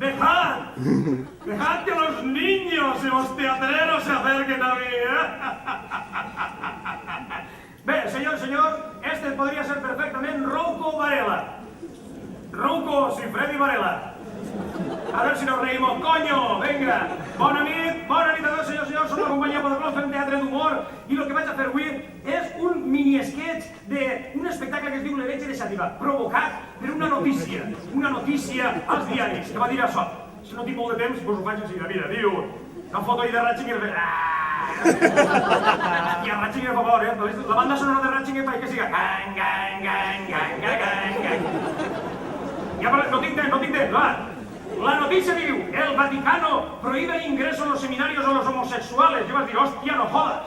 Dejad que los niños y los teatreros se acerquen a mí. Bé, senyor, este podria ser perfectament Rouco Varela. Rouco Cifredi Varela. A ver si nos reímos, coño, venga. Bona nit a tots, senyors. Som la companyia Podoclós, fem teatre d'humor i el que vaig a fer avui és un mini-sketch d'un espectacle que es diu L'heretge de Xàtiva, provocat per una notícia als diaris, que va dir això. Si no tinc molt de temps, doncs ho faig enseguida. Mira, diu, una foto ahí de Ratzinger de... I a Ratzinger, per favor, la banda sonora de Ratzinger fa que siga... Ja, no tinc temps, va. La noticia diu, el Vaticano prohíbe el ingreso en los seminarios a los homosexuales. Yo vas a decir, hostia, no jodas.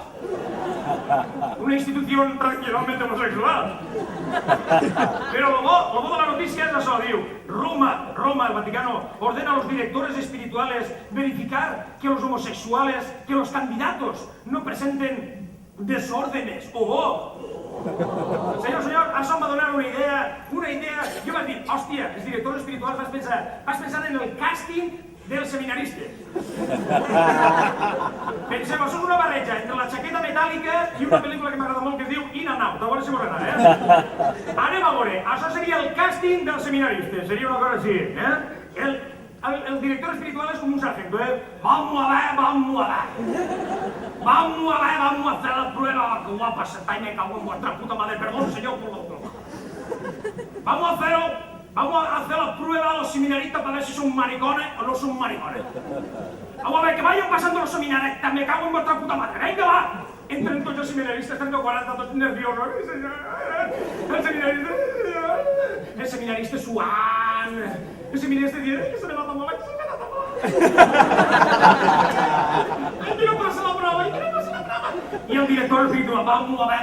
Una institución tranquilamente homosexual. Pero lo bo de la noticia es eso, diu, Roma, el Vaticano, ordena a los directores espirituales verificar que los homosexuales, que los candidatos no presenten desórdenes. Senyor, això em va donar una idea, jo vaig dir, hòstia, els directors espirituals vas pensar en el càsting dels seminaristes. Pensem, això és una barreja entre la jaqueta metàl·lica i una pel·lícula que m'agrada molt que es diu In and Out, a veure si m'ho agrada, Anem a veure, això seria el càsting dels seminaristes, seria una cosa així, El director espiritual es como un sargento, Vamos a hacer la prueba, que guapa se está y me cago en vuestra puta madre, perdón, señor, por lo otro. Vamos a hacer la prueba a los seminaristas para ver si son maricones o no son maricones. Vamos a ver, que vayan pasando los seminaristas, me cago en vuestra puta madre, venga, va. Entren tots els seminaristes, 30-40, tots nerviosos. El seminarista suant. El seminarista dient, que se me nota molt, Ay, que no pasa la prova. Y el director espiritual, vamos a ver.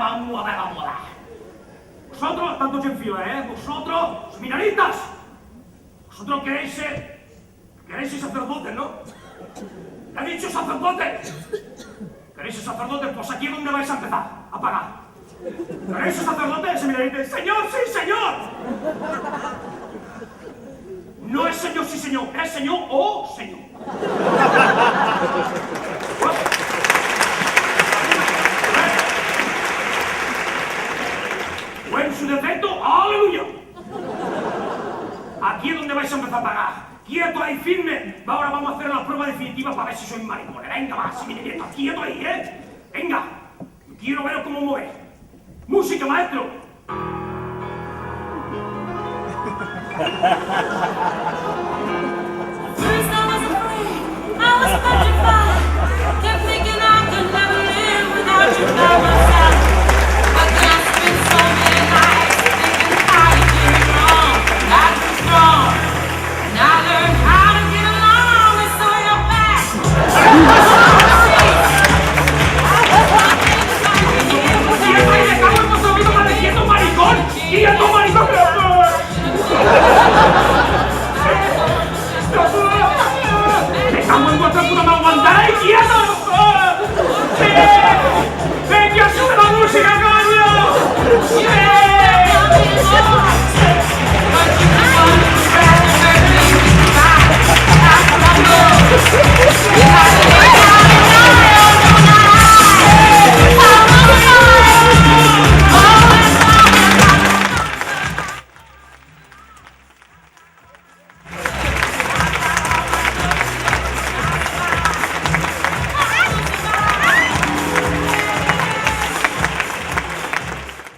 Vosotros, están todos en fila, Vosotros, seminaristas. Vosotros queréis ser sacerdotes, ¿no? ¿Qué ha dicho sacerdotes? ¿Queréis ser sacerdotes? Pues aquí es donde vais a empezar, a pagar. ¿Queréis ser sacerdotes? Seminaristas, señor, sí, señor. No es señor, sí, señor, es señor o señor. O en su defecto, aleluya. Aquí es donde vais a empezar a pagar. Quieto ahí, firme. Ahora vamos a hacer la prueba definitiva para ver si sois maricones. Venga, va, seminarista, quieto ahí, Venga, quiero ver cómo movéis. Música, maestro.